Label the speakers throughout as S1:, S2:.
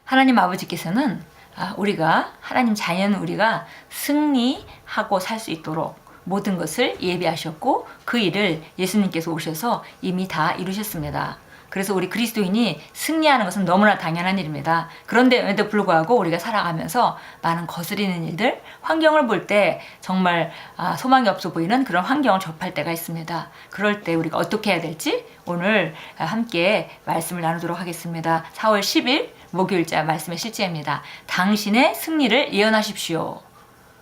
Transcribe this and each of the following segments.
S1: 하나님 아버지께서는 우리가 하나님 자녀는 우리가 승리하고 살 수 있도록 모든 것을 예비하셨고 그 일을 예수님께서 오셔서 이미 다 이루셨습니다. 그래서 우리 그리스도인이 승리하는 것은 너무나 당연한 일입니다. 그런데에도 불구하고 우리가 살아가면서 많은 거스리는 일들, 환경을 볼 때 정말 소망이 없어 보이는 그런 환경을 접할 때가 있습니다. 그럴 때 우리가 어떻게 해야 될지 오늘 함께 말씀을 나누도록 하겠습니다. 4월 10일 목요일자 말씀의 실제입니다. 당신의 승리를 예언하십시오.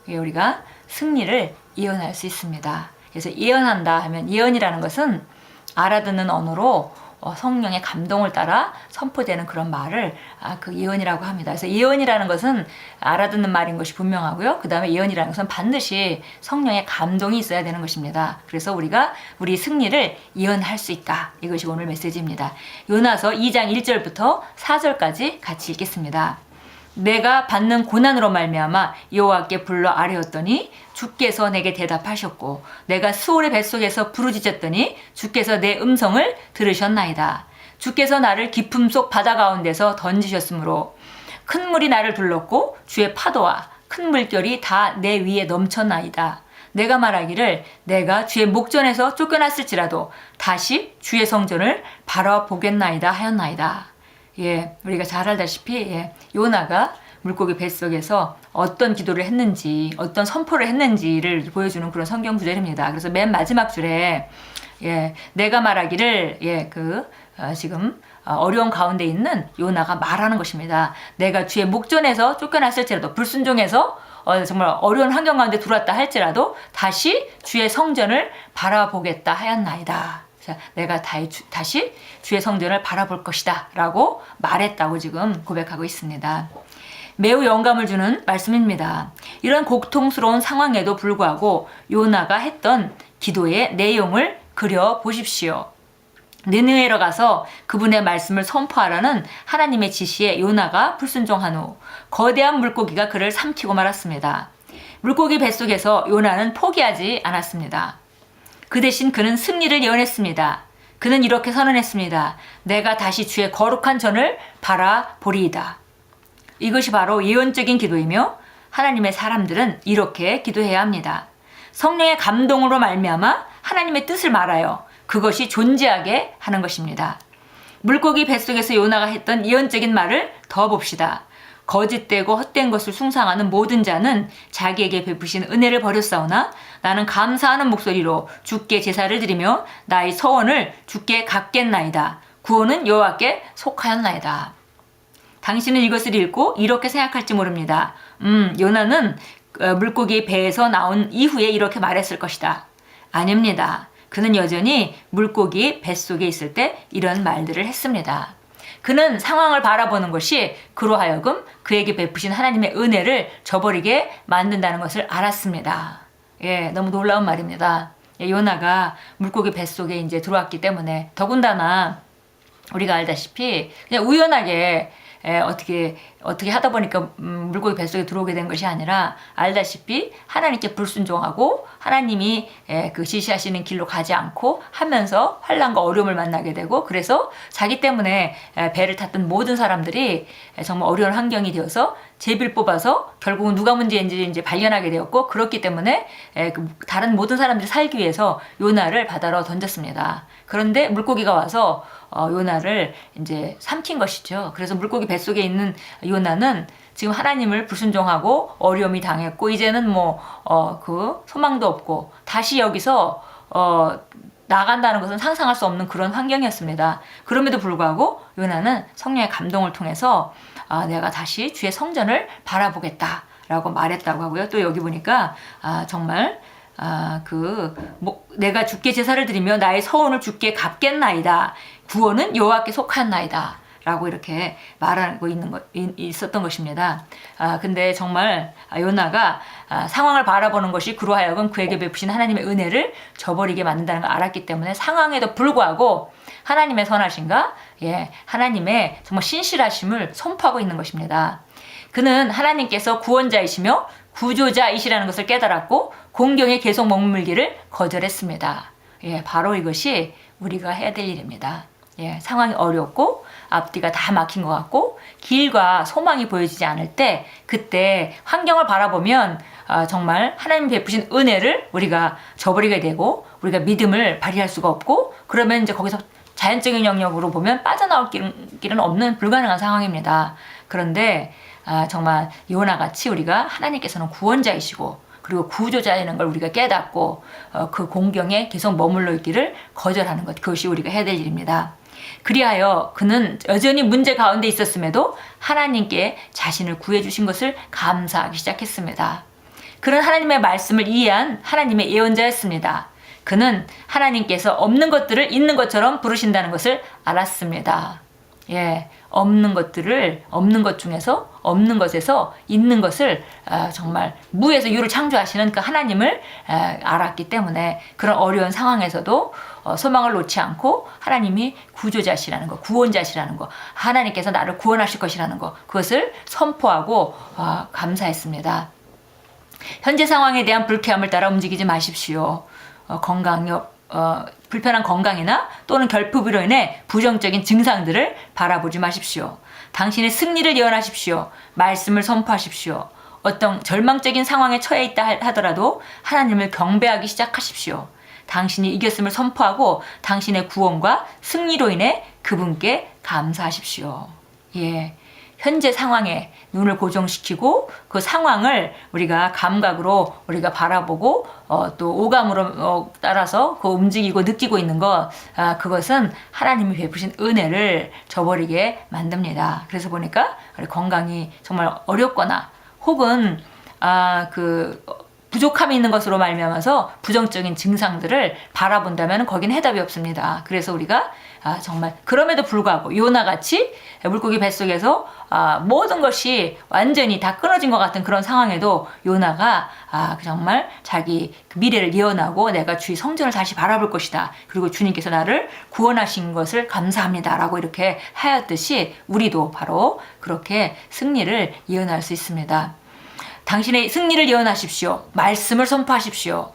S1: 우리가 승리를 예언할 수 있습니다. 그래서 예언한다 하면 예언이라는 것은 알아듣는 언어로 성령의 감동을 따라 선포되는 그런 말을 그 예언이라고 합니다. 그래서 예언이라는 것은 알아듣는 말인 것이 분명하고요. 그 다음에 예언이라는 것은 반드시 성령의 감동이 있어야 되는 것입니다. 그래서 우리가 우리 승리를 예언할 수 있다. 이것이 오늘 메시지입니다. 요나서 2장 1절부터 4절까지 같이 읽겠습니다. 내가 받는 고난으로 말미암아 여호와께 불러 아뢰었더니 주께서 내게 대답하셨고 내가 수월의 뱃속에서 부르짖었더니 주께서 내 음성을 들으셨나이다. 주께서 나를 깊음 속 바다 가운데서 던지셨으므로 큰 물이 나를 둘렀고 주의 파도와 큰 물결이 다 내 위에 넘쳤나이다. 내가 말하기를 내가 주의 목전에서 쫓겨났을지라도 다시 주의 성전을 바라보겠나이다 하였나이다. 우리가 잘 알다시피 요나가 물고기 뱃속에서 어떤 기도를 했는지 어떤 선포를 했는지를 보여주는 그런 성경 구절입니다. 그래서 맨 마지막 줄에 내가 말하기를 지금 어려운 가운데 있는 요나가 말하는 것입니다. 내가 주의 목전에서 쫓겨났을지라도 불순종해서 정말 어려운 환경 가운데 들어왔다 할지라도 다시 주의 성전을 바라보겠다 하였나이다. 내가 다시 주의 성전을 바라볼 것이다 라고 말했다고 지금 고백하고 있습니다. 매우 영감을 주는 말씀입니다. 이런 고통스러운 상황에도 불구하고 요나가 했던 기도의 내용을 그려보십시오. 느느웨로 가서 그분의 말씀을 선포하라는 하나님의 지시에 요나가 불순종한 후 거대한 물고기가 그를 삼키고 말았습니다. 물고기 뱃속에서 요나는 포기하지 않았습니다. 그 대신 그는 승리를 예언했습니다. 그는 이렇게 선언했습니다. 내가 다시 주의 거룩한 전을 바라보리이다. 이것이 바로 예언적인 기도이며 하나님의 사람들은 이렇게 기도해야 합니다. 성령의 감동으로 말미암아 하나님의 뜻을 말하여 그것이 존재하게 하는 것입니다. 물고기 뱃속에서 요나가 했던 예언적인 말을 더 봅시다. 거짓되고 헛된 것을 숭상하는 모든 자는 자기에게 베푸신 은혜를 버렸사오나 나는 감사하는 목소리로 주께 제사를 드리며 나의 서원을 주께 갚겠나이다. 구원은 여호와께 속하였나이다. 당신은 이것을 읽고 이렇게 생각할지 모릅니다. 요나는 물고기 배에서 나온 이후에 이렇게 말했을 것이다. 아닙니다. 그는 여전히 물고기 뱃속에 있을 때 이런 말들을 했습니다. 그는 상황을 바라보는 것이 그로 하여금 그에게 베푸신 하나님의 은혜를 저버리게 만든다는 것을 알았습니다. 너무 놀라운 말입니다. 요나가 물고기 뱃속에 이제 들어왔기 때문에 더군다나 우리가 알다시피 그냥 우연하게 어떻게 하다 보니까 물고기 뱃속에 들어오게 된 것이 아니라 알다시피 하나님께 불순종하고 하나님이 그 지시하시는 길로 가지 않고 하면서 환난과 어려움을 만나게 되고 그래서 자기 때문에 배를 탔던 모든 사람들이 정말 어려운 환경이 되어서 제비를 뽑아서 결국은 누가 문제인지 이제 발견하게 되었고 그렇기 때문에 다른 모든 사람들이 살기 위해서 요나를 바다로 던졌습니다. 그런데 물고기가 와서 요나를 이제 삼킨 것이죠. 그래서 물고기 뱃속에 있는 요나는 지금 하나님을 불순종하고 어려움이 당했고 이제는 그 소망도 없고 다시 여기서 나간다는 것은 상상할 수 없는 그런 환경이었습니다. 그럼에도 불구하고 요나는 성령의 감동을 통해서 내가 다시 주의 성전을 바라보겠다라고 말했다고 하고요. 또 여기 보니까 정말 내가 주께 제사를 드리며 나의 서원을 주께 갚겠나이다. 구원은 여호와께 속하였나이다. 라고 이렇게 말하고 있었던 것입니다. 근데 정말 요나가 상황을 바라보는 것이 그로 하여금 그에게 베푸신 하나님의 은혜를 저버리게 만든다는 걸 알았기 때문에 상황에도 불구하고 하나님의 선하심과 하나님의 정말 신실하심을 선포하고 있는 것입니다. 그는 하나님께서 구원자이시며 구조자이시라는 것을 깨달았고 공경에 계속 머물기를 거절했습니다. 바로 이것이 우리가 해야 될 일입니다. 상황이 어렵고 앞뒤가 다 막힌 것 같고 길과 소망이 보여지지 않을 때 그때 환경을 바라보면 정말 하나님 베푸신 은혜를 우리가 저버리게 되고 우리가 믿음을 발휘할 수가 없고 그러면 이제 거기서 자연적인 영역으로 보면 빠져나올 길은 없는 불가능한 상황입니다. 그런데 정말 요나같이 우리가 하나님께서는 구원자이시고 그리고 구조자라는 걸 우리가 깨닫고 그 공경에 계속 머물러 있기를 거절하는 것, 그것이 우리가 해야 될 일입니다. 그리하여 그는 여전히 문제 가운데 있었음에도 하나님께 자신을 구해주신 것을 감사하기 시작했습니다. 그는 하나님의 말씀을 이해한 하나님의 예언자였습니다. 그는 하나님께서 없는 것들을 있는 것처럼 부르신다는 것을 알았습니다. 예, 없는 것들을 없는 것 중에서 없는 것에서 있는 것을 정말 무에서 유를 창조하시는 그 하나님을 알았기 때문에 그런 어려운 상황에서도 소망을 놓지 않고 하나님이 구조자시라는 것, 구원자시라는 것, 하나님께서 나를 구원하실 것이라는 것, 그것을 선포하고 감사했습니다. 현재 상황에 대한 불쾌함을 따라 움직이지 마십시오. 불편한 건강이나 또는 결핍으로 인해 부정적인 증상들을 바라보지 마십시오. 당신의 승리를 예언하십시오. 말씀을 선포하십시오. 어떤 절망적인 상황에 처해 있다 하더라도 하나님을 경배하기 시작하십시오. 당신이 이겼음을 선포하고 당신의 구원과 승리로 인해 그분께 감사하십시오. 예. 현재 상황에 눈을 고정시키고 그 상황을 우리가 감각으로 우리가 바라보고 또 오감으로 따라서 그 움직이고 느끼고 있는 것, 그것은 하나님이 베푸신 은혜를 저버리게 만듭니다. 그래서 보니까 우리 건강이 정말 어렵거나 혹은 부족함이 있는 것으로 말미암아서 부정적인 증상들을 바라본다면 거기는 해답이 없습니다. 그래서 우리가 정말 그럼에도 불구하고 요나같이 물고기 뱃속에서 모든 것이 완전히 다 끊어진 것 같은 그런 상황에도 요나가 정말 자기 미래를 예언하고 내가 주의 성전을 다시 바라볼 것이다. 그리고 주님께서 나를 구원하신 것을 감사합니다. 라고 이렇게 하였듯이 우리도 바로 그렇게 승리를 예언할 수 있습니다. 당신의 승리를 예언하십시오. 말씀을 선포하십시오.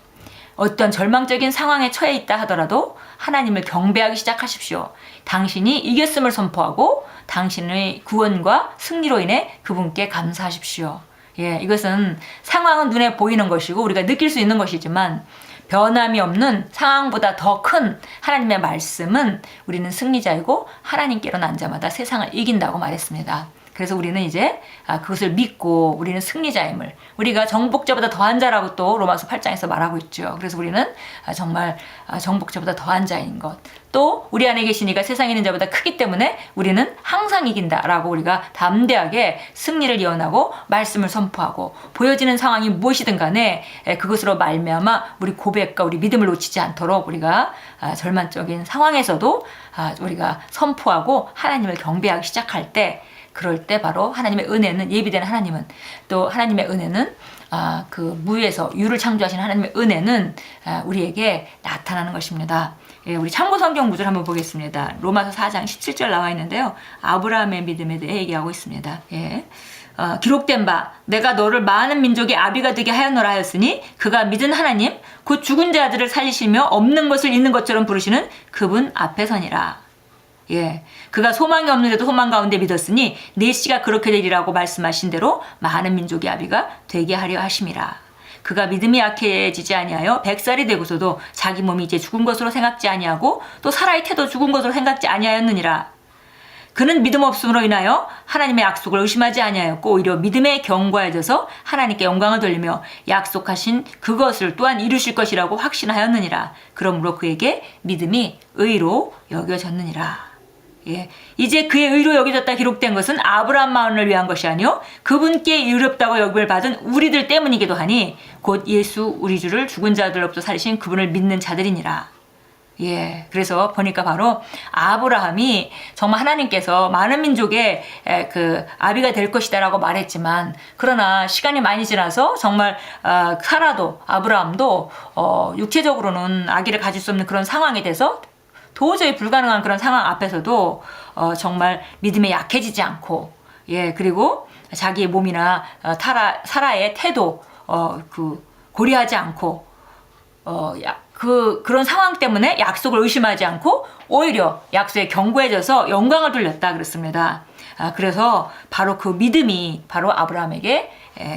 S1: 어떤 절망적인 상황에 처해 있다 하더라도 하나님을 경배하기 시작하십시오. 당신이 이겼음을 선포하고 당신의 구원과 승리로 인해 그분께 감사하십시오. 예, 이것은 상황은 눈에 보이는 것이고 우리가 느낄 수 있는 것이지만 변함이 없는 상황보다 더 큰 하나님의 말씀은 우리는 승리자이고 하나님께로 난 자마다 세상을 이긴다고 말했습니다. 그래서 우리는 이제 그것을 믿고 우리는 승리자임을, 우리가 정복자보다 더한 자라고 또 로마서 8장에서 말하고 있죠. 그래서 우리는 정말 정복자보다 더한 자인 것, 또 우리 안에 계신 이가 세상에 있는 자보다 크기 때문에 우리는 항상 이긴다라고 우리가 담대하게 승리를 예언하고 말씀을 선포하고 보여지는 상황이 무엇이든 간에 그것으로 말미암아 우리 고백과 우리 믿음을 놓치지 않도록 우리가 절망적인 상황에서도 우리가 선포하고 하나님을 경배하기 시작할 때, 그럴 때 바로 하나님의 은혜는, 예비된 하나님은, 또 하나님의 은혜는 그 무에서 유를 창조하신 하나님의 은혜는 우리에게 나타나는 것입니다. 예, 우리 참고 성경 구절 한번 보겠습니다. 로마서 4장 17절 나와 있는데요. 아브라함의 믿음에 대해 얘기하고 있습니다. 예. 기록된 바 내가 너를 많은 민족의 아비가 되게 하였노라 하였으니 그가 믿은 하나님 곧 죽은 자들을 살리시며 없는 것을 있는 것처럼 부르시는 그분 앞에 서니라. 예, 그가 소망이 없는데도 소망 가운데 믿었으니 내 씨가 그렇게 되리라고 말씀하신 대로 많은 민족의 아비가 되게 하려 하심이라. 그가 믿음이 약해지지 아니하여 100살이 되고서도 자기 몸이 이제 죽은 것으로 생각지 아니하고 또 사라의 태도 죽은 것으로 생각지 아니하였느니라. 그는 믿음 없음으로 인하여 하나님의 약속을 의심하지 아니하였고 오히려 믿음에 견고해져서 하나님께 영광을 돌리며 약속하신 그것을 또한 이루실 것이라고 확신하였느니라. 그러므로 그에게 믿음이 의로 여겨졌느니라. 예, 이제 그의 의로 여겨졌다 기록된 것은 아브라함만을 위한 것이 아니요 그분께 의롭다고 여김을 받은 우리들 때문이기도 하니 곧 예수 우리 주를 죽은 자들로부터 살리신 그분을 믿는 자들이니라. 예, 그래서 보니까 바로 아브라함이 정말 하나님께서 많은 민족의 그 아비가 될 것이다라고 말했지만, 그러나 시간이 많이 지나서 정말 사라도 아브라함도 육체적으로는 아기를 가질 수 없는 그런 상황이 돼서 도저히 불가능한 그런 상황 앞에서도 정말 믿음에 약해지지 않고, 예, 그리고 자기의 몸이나 사라의 태도 고려하지 않고 그런 상황 때문에 약속을 의심하지 않고 오히려 약속에 견고해져서 영광을 돌렸다 그랬습니다. 그래서 바로 그 믿음이 바로 아브라함에게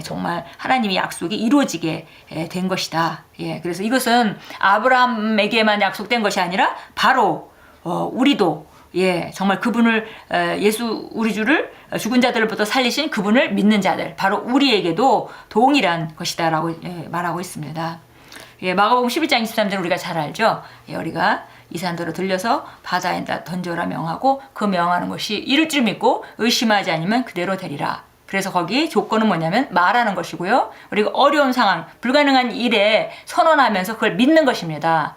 S1: 정말 하나님의 약속이 이루어지게 된 것이다. 그래서 이것은 아브라함에게만 약속된 것이 아니라 바로 우리도 정말 그분을 예수 우리 주를 죽은 자들로부터 살리신 그분을 믿는 자들 바로 우리에게도 동일한 것이다라고 말하고 있습니다. 마가복음 11장 23절 우리가 잘 알죠. 우리가 이 산도로 들려서 바다에다 던져라 명하고 그 명하는 것이 이룰 줄 믿고 의심하지 않으면 그대로 되리라. 그래서 거기 조건은 뭐냐면 말하는 것이고요. 우리가 어려운 상황, 불가능한 일에 선언하면서 그걸 믿는 것입니다.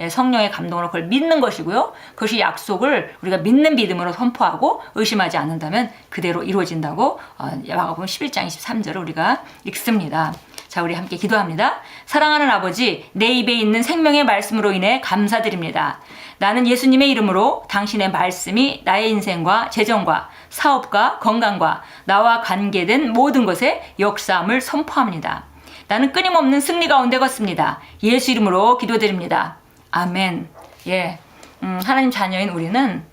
S1: 성령의 감동으로 그걸 믿는 것이고요. 그것이 약속을 우리가 믿는 믿음으로 선포하고 의심하지 않는다면 그대로 이루어진다고 마가복음 11장 23절을 우리가 읽습니다. 자, 우리 함께 기도합니다. 사랑하는 아버지, 내 입에 있는 생명의 말씀으로 인해 감사드립니다. 나는 예수님의 이름으로 당신의 말씀이 나의 인생과 재정과 사업과 건강과 나와 관계된 모든 것에 역사함을 선포합니다. 나는 끊임없는 승리 가운데 걷습니다. 예수 이름으로 기도드립니다. 아멘. 하나님 자녀인 우리는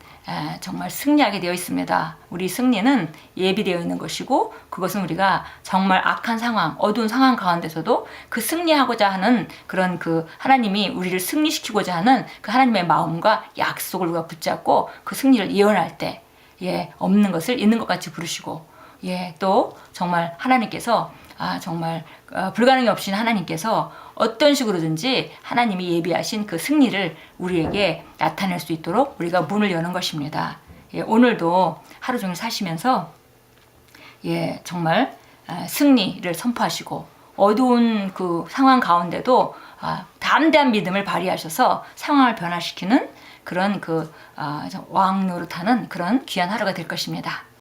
S1: 정말 승리하게 되어 있습니다. 우리 승리는 예비되어 있는 것이고 그것은 우리가 정말 악한 상황, 어두운 상황 가운데서도 그 승리하고자 하는 그런 그 하나님이 우리를 승리시키고자 하는 그 하나님의 마음과 약속을 우리가 붙잡고 그 승리를 이어날 때 없는 것을 있는 것 같이 부르시고 또 정말 하나님께서 정말 불가능이 없으신 하나님께서 어떤 식으로든지 하나님이 예비하신 그 승리를 우리에게 나타낼 수 있도록 우리가 문을 여는 것입니다. 오늘도 하루 종일 사시면서 정말 승리를 선포하시고 어두운 그 상황 가운데도 담대한 믿음을 발휘하셔서 상황을 변화시키는 그런 그 왕 노릇하는 그런 귀한 하루가 될 것입니다.